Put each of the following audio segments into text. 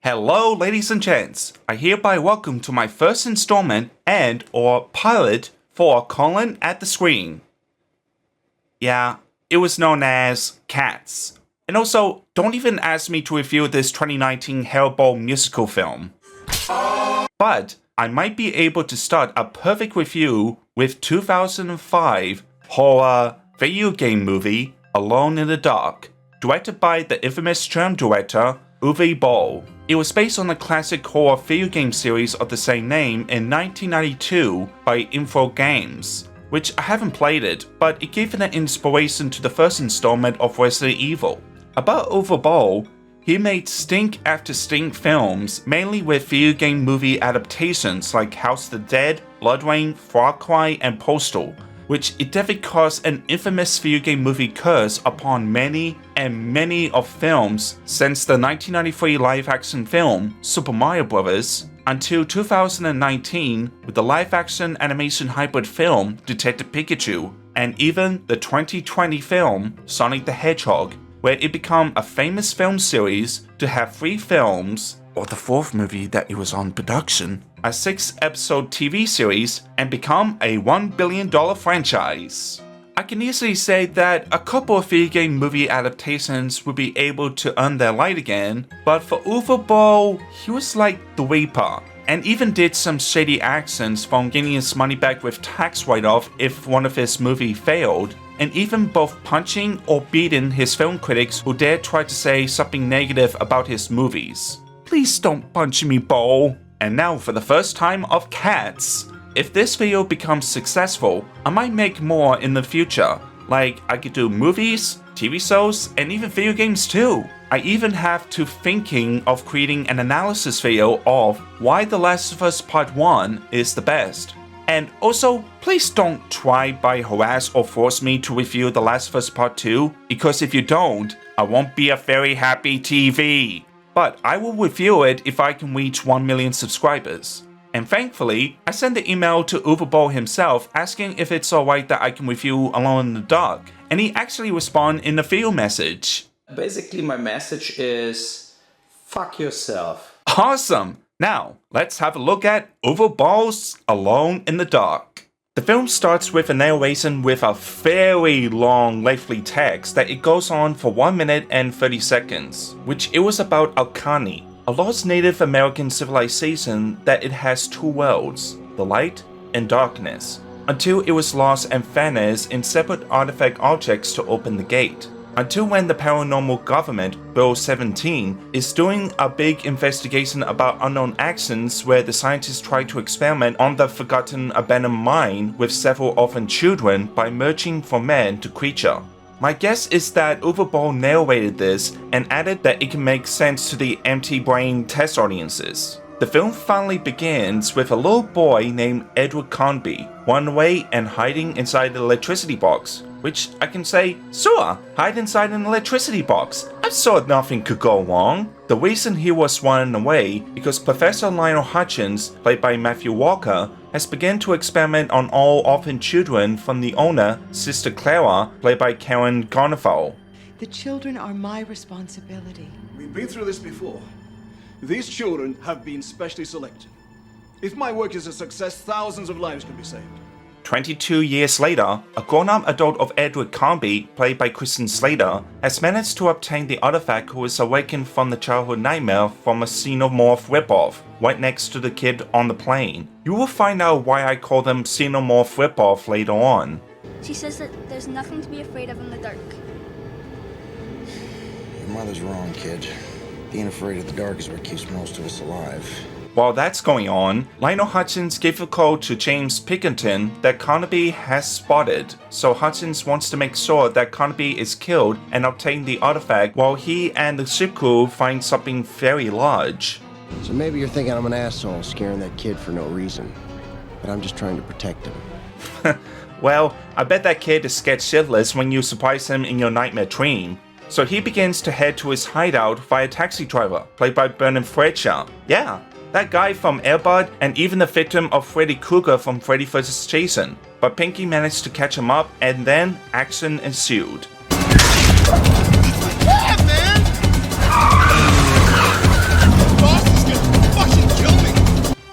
Hello, ladies and gents. I hereby welcome to my first installment and/or pilot for Colin at the Screen. Yeah, it was known as C.a.t.S. And also, don't even ask me to review this 2019 Hellboy musical film. But I might be able to start a perfect review with 2005 horror video game movie Alone in the Dark, directed by the infamous German director Uwe Boll. It was based on the classic horror video game series of the same name in 1992 by Info Games, which I haven't played it, but it gave an inspiration to the first installment of Resident Evil. About Uwe Boll, he made stink after stink films, mainly with video game movie adaptations like House of the Dead, Blood Rain, Far Cry, and Postal, which it definitely caused an infamous video game movie curse upon many of films since the 1993 live-action film Super Mario Bros. Until 2019 with the live-action animation hybrid film Detective Pikachu, and even the 2020 film Sonic the Hedgehog, where it became a famous film series to have 3 films, or the 4th movie that it was on production, a 6-episode TV series, and become a $1 billion franchise. I can easily say that a couple of video game movie adaptations would be able to earn their light again, but for Uwe Boll, he was like the Reaper, and even did some shady actions from getting his money back with tax write-off if one of his movies failed, and even both punching or beating his film critics who dared try to say something negative about his movies. Please don't punch me, Boll. And now for the first time of C.a.t.S. If this video becomes successful, I might make more in the future. Like, I could do movies, TV shows, and even video games too. I even have to thinking of creating an analysis video of why The Last of Us Part 1 is the best. And also, please don't try by harass or force me to review The Last of Us Part 2, because if you don't, I won't be a very happy TV. But I will review it if I can reach 1 million subscribers. And thankfully, I sent the email to Uwe Boll himself asking if it's alright that I can review Alone in the Dark, and he actually responded in a video message. Basically, my message is, fuck yourself. Awesome! Now, let's have a look at Uwe Boll's Alone in the Dark. The film starts with a narration with a very long lengthy text that it goes on for 1 minute and 30 seconds, which it was about Alkani, a lost Native American civilization that it has 2 worlds, the light and darkness, until it was lost and vanished in separate artifact objects to open the gate. Until when the paranormal government, Bill 17, is doing a big investigation about unknown actions where the scientists try to experiment on the forgotten abandoned mine with several orphan children by merging from man to creature. My guess is that Uwe Boll narrated this and added that it can make sense to the empty brain test audiences. The film finally begins with a little boy named Edward Conby running away and hiding inside the electricity box, which I can say, sure, hide inside an electricity box. I saw nothing could go wrong. The reason he was running away because Professor Lionel Hutchins, played by Matthew Walker, has begun to experiment on all orphan children from the owner, Sister Clara, played by Karen Garnafal. The children are my responsibility. We've been through this before. These children have been specially selected. If my work is a success, thousands of lives can be saved. 22 years later, a grown-up adult of Edward Conby, played by Kristen Slater, has managed to obtain the artifact who is awakened from the childhood nightmare from a xenomorph ripoff, right next to the kid on the plane. You will find out why I call them xenomorph ripoff later on. She says that there's nothing to be afraid of in the dark. Your mother's wrong, kid. Being afraid of the dark is what keeps most of us alive. While that's going on, Lionel Hutchins gave a call to James Pickerton that Carnaby has spotted, so Hutchins wants to make sure that Carnaby is killed and obtain the artifact while he and the ship crew find something very large. So maybe you're thinking I'm an asshole scaring that kid for no reason, but I'm just trying to protect him. Well, I bet that kid is scared shitless when you surprise him in your nightmare dream. So he begins to head to his hideout via taxi driver, played by Bernard Fletcher. Yeah, that guy from Air Bud and even the victim of Freddy Krueger from Freddy vs. Jason. But Pinky managed to catch him up and then action ensued. Yeah, man! Boss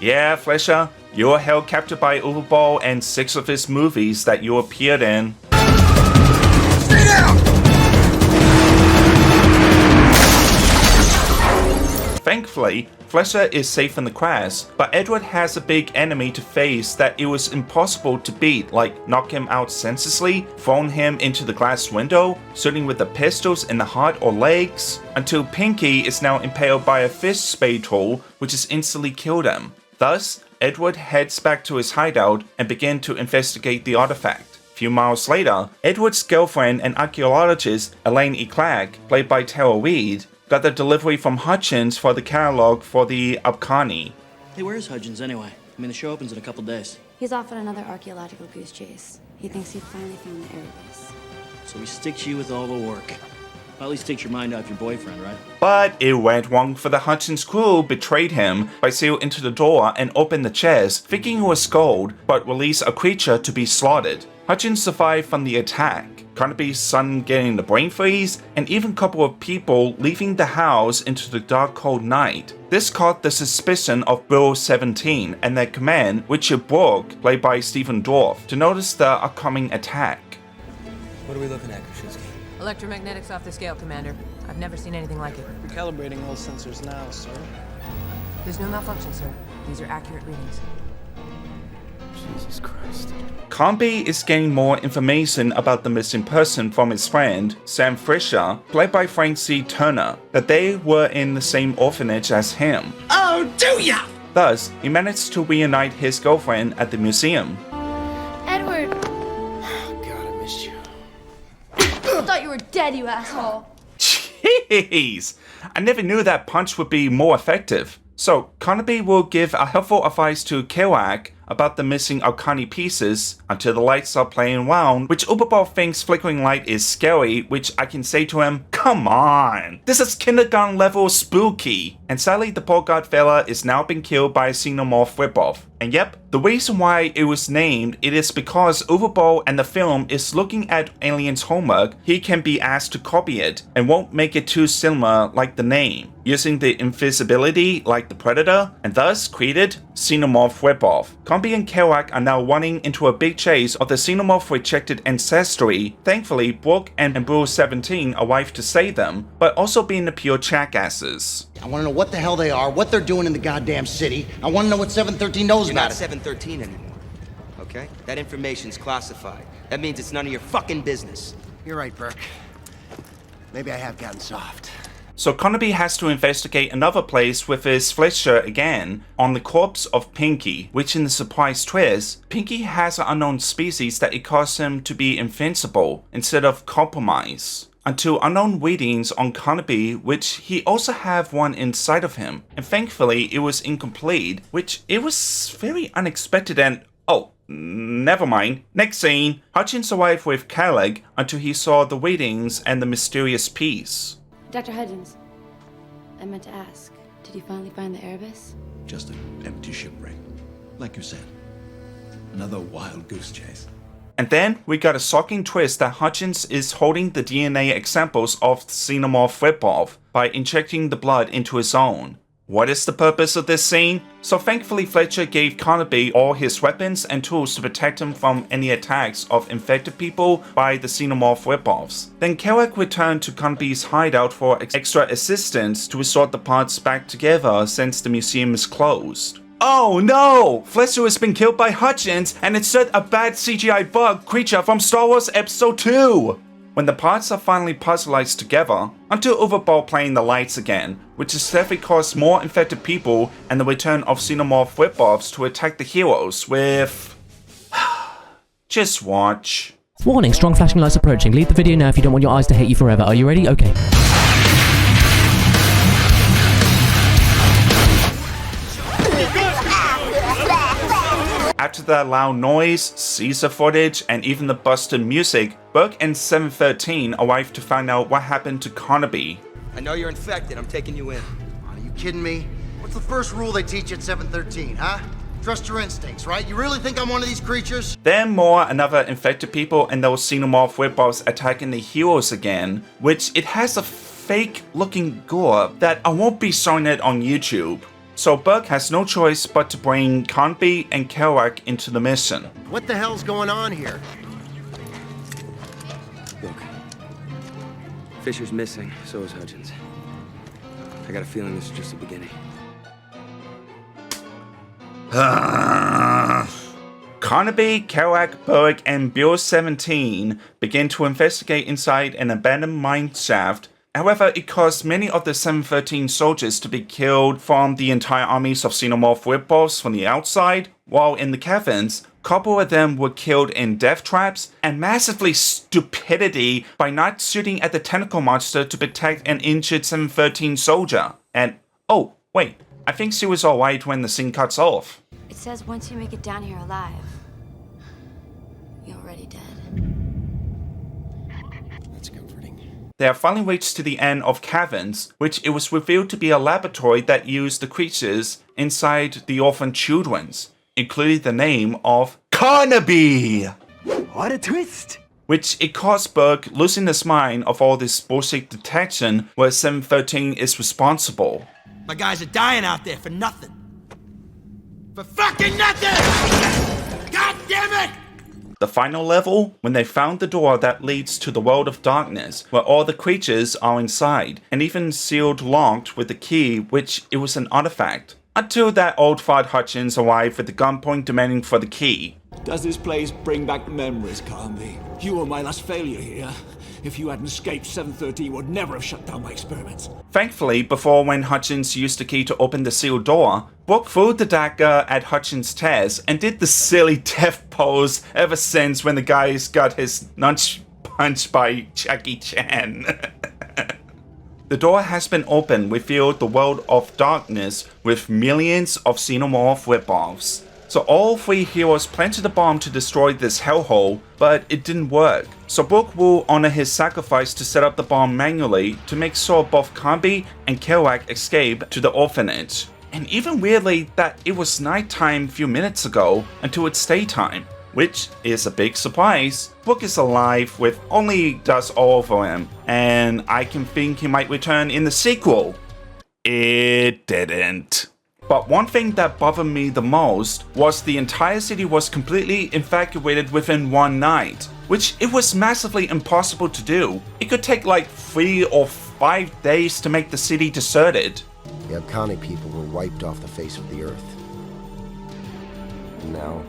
Yeah, Fletcher, you were held captive by Uwe Boll and 6 of his movies that you appeared in. Stay down! Thankfully, Fletcher is safe in the crash, but Edward has a big enemy to face that it was impossible to beat, like knock him out senselessly, throwing him into the glass window, shooting with the pistols in the heart or legs, until Pinky is now impaled by a fish spade tool, which has instantly killed him. Thus, Edward heads back to his hideout and begins to investigate the artifact. A few miles later, Edward's girlfriend and archaeologist Elaine E. Clark, played by Tara Reid, got the delivery from Hutchins for the catalog for the Abkhani. Hey, where's Hutchins anyway? I mean, the show opens in a couple days. He's off on another archaeological goose chase. He thinks he finally found the Erebus. So he sticks you with all the work. Well, at least takes your mind off your boyfriend, right? But it went wrong, for the Hutchins crew betrayed him by sealing into the door and opened the chest, thinking it was gold, but released a creature to be slaughtered. Hutchins survived from the attack, Carnaby's son getting the brain freeze, and even a couple of people leaving the house into the dark cold night. This caught the suspicion of Bill 17 and their command, Richard Brooke, played by Stephen Dorff, to notice the upcoming attack. What are we looking at, Krasinski? Electromagnetics off the scale, Commander. I've never seen anything like it. We're calibrating all sensors now, sir. There's no malfunction, sir. These are accurate readings. Jesus Christ. Carnaby is getting more information about the missing person from his friend, Sam Fisher, played by Frank C. Turner, that they were in the same orphanage as him. Oh, do ya? Thus, he managed to reunite his girlfriend at the museum. Edward, God, I missed you. I thought you were dead, you asshole. Jeez! I never knew that punch would be more effective. So, Carnaby will give a helpful advice to Kerouac about the missing Alkani pieces until the lights are playing round, which Uwe Boll thinks flickering light is scary, which I can say to him, come on! This is kindergarten level spooky! And sadly, the poor godfella is now being killed by a xenomorph ripoff. And yep, the reason why it was named, it is because Uwe Boll and the film is looking at Alien's homework, he can be asked to copy it, and won't make it too similar like the name, using the invisibility like the Predator, and thus created Xenomorph ripoff. Combi and Kerouac are now running into a big chase of the Xenomorph rejected ancestry. Thankfully, Brooke and Bill 17 arrive to save them, but also being the pure jackasses. I want to know what the hell they are, what they're doing in the goddamn city. I want to know what 713 knows You're about not it. 713 anymore, okay? That information's classified. That means it's none of your fucking business. You're right, Burke. Maybe I have gotten soft. So Carnaby has to investigate another place with his Fletcher again on the corpse of Pinky, which in the surprise twist, Pinky has an unknown species that it caused him to be invincible instead of compromise. Until unknown readings on Carnaby, which he also have one inside of him, and thankfully it was incomplete, which it was very unexpected and oh, never mind. Next scene, Hutchins arrived with Calig until he saw the readings and the mysterious piece. Dr. Hudgens, I meant to ask, did you finally find the Erebus? Just an empty shipwreck. Like you said. Another wild goose chase. And then we got a shocking twist that Hutchins is holding the DNA examples of the Xenomorph ripoff by injecting the blood into his own. What is the purpose of this scene? So thankfully Fletcher gave Carnaby all his weapons and tools to protect him from any attacks of infected people by the Xenomorph ripoffs. Then Kerouac returned to Carnaby's hideout for extra assistance to restore the parts back together since the museum is closed. Oh no! Fletcher has been killed by Hutchins and instead a bad CGI bug creature from Star Wars Episode 2! When the parts are finally puzzlized together, until Uwe Boll playing the lights again, which has definitely caused more infected people and the return of Xenomorph ripoffs to attack the heroes with... Just watch. Warning, strong flashing lights approaching. Leave the video now if you don't want your eyes to hate you forever. Are you ready? Okay. After the loud noise, Caesar footage, and even the busted music, Burke and 713 arrive to find out what happened to Carnaby. I know you're infected. I'm taking you in. Are you kidding me? What's the first rule they teach at 713, huh? Trust your instincts, right? You really think I'm one of these creatures? Then more another infected people and those Xenomorph ripoffs attacking the heroes again, which it has a fake looking gore that I won't be showing it on YouTube. So Burke has no choice but to bring Conby and Kerouac into the mission. What the hell's going on here? Look, Fisher's missing, so is Hutchins. I got a feeling this is just the beginning. Carnaby, Kerouac, Burke, and Bureau 17 begin to investigate inside an abandoned mine shaft. However, it caused many of the 713 soldiers to be killed from the entire armies of xenomorph whipballs from the outside, while in the caverns, a couple of them were killed in death traps and massively stupidity by not shooting at the tentacle monster to protect an injured 713 soldier. And, oh, wait, I think she was alright when the scene cuts off. It says once you make it down here alive, you're already dead. That's comforting. They have finally reached to the end of caverns, which it was revealed to be a laboratory that used the creatures inside the orphan children's, including the name of Carnaby! What a twist! Which it caused Burke losing his mind of all this bullshit detection where 713 is responsible. My guys are dying out there for nothing. For fucking nothing! God damn it! The final level, when they found the door that leads to the world of darkness, where all the creatures are inside, and even sealed locked with the key, which it was an artifact. Until that old fart Hutchins arrived with the gunpoint demanding for the key. Does this place bring back memories, Carnby? You were my last failure here. If you hadn't escaped, 713 would never have shut down my experiments. Thankfully, before when Hutchins used the key to open the sealed door, Brooke threw the dagger at Hutchins' chest and did the silly death pose ever since when the guys got his nunch punched by Jackie Chan. The door has been opened, revealed the world of darkness with millions of xenomorph ripoffs. So all three heroes planted a bomb to destroy this hellhole, but it didn't work. So Brooke will honor his sacrifice to set up the bomb manually to make sure both Conby and Kerouac escape to the orphanage. And even weirdly that it was nighttime a few minutes ago until it's daytime, which is a big surprise. Brooke is alive with only dust all over him, and I can think he might return in the sequel. It didn't. But one thing that bothered me the most was the entire city was completely evacuated within one night, which it was massively impossible to do. It could take like 3 or 5 days to make the city deserted. The Abkhani people were wiped off the face of the earth. And now,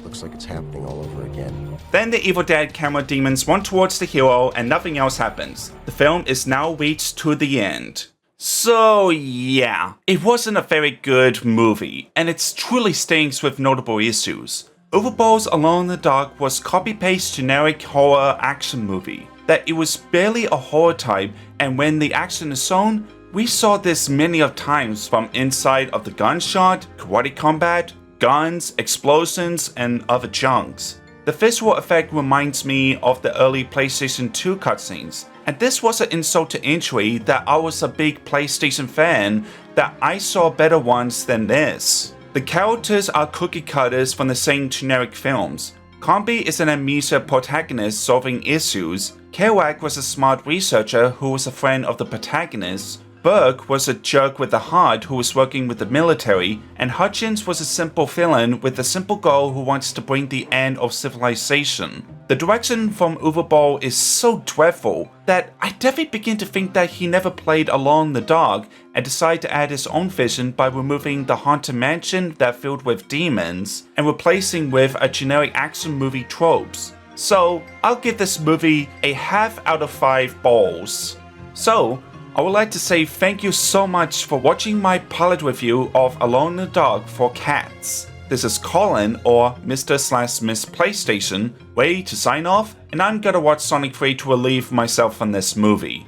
looks like it's happening all over again. Then the Evil Dead camera demons run towards the hero and nothing else happens. The film is now reached to the end. So yeah, it wasn't a very good movie, and it truly stinks with notable issues. Uwe Boll's Alone in the Dark was copy-paste generic horror action movie, that it was barely a horror type, and when the action is shown, we saw this many of times from inside of the gunshot, karate combat, guns, explosions, and other junks. The visual effect reminds me of the early PlayStation 2 cutscenes, and this was an insult to injury that I was a big PlayStation fan that I saw better ones than this. The characters are cookie cutters from the same generic films. Conby is an amnesia protagonist solving issues, Kerouac was a smart researcher who was a friend of the protagonist, Burke was a jerk with a heart who was working with the military, and Hutchins was a simple villain with a simple goal who wants to bring the end of civilization. The direction from Uwe Boll is so dreadful that I definitely begin to think that he never played Alone in the Dark and decided to add his own vision by removing the haunted mansion that filled with demons and replacing with a generic action movie tropes. So I'll give this movie a half out of 5 balls. So I would like to say thank you so much for watching my pilot review of Alone in the Dark for Cats. This is Colin, or Mr./Miss PlayStation, ready to sign off, and I'm gonna watch Sonic 3 to relieve myself from this movie.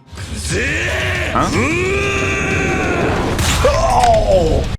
Huh? Oh!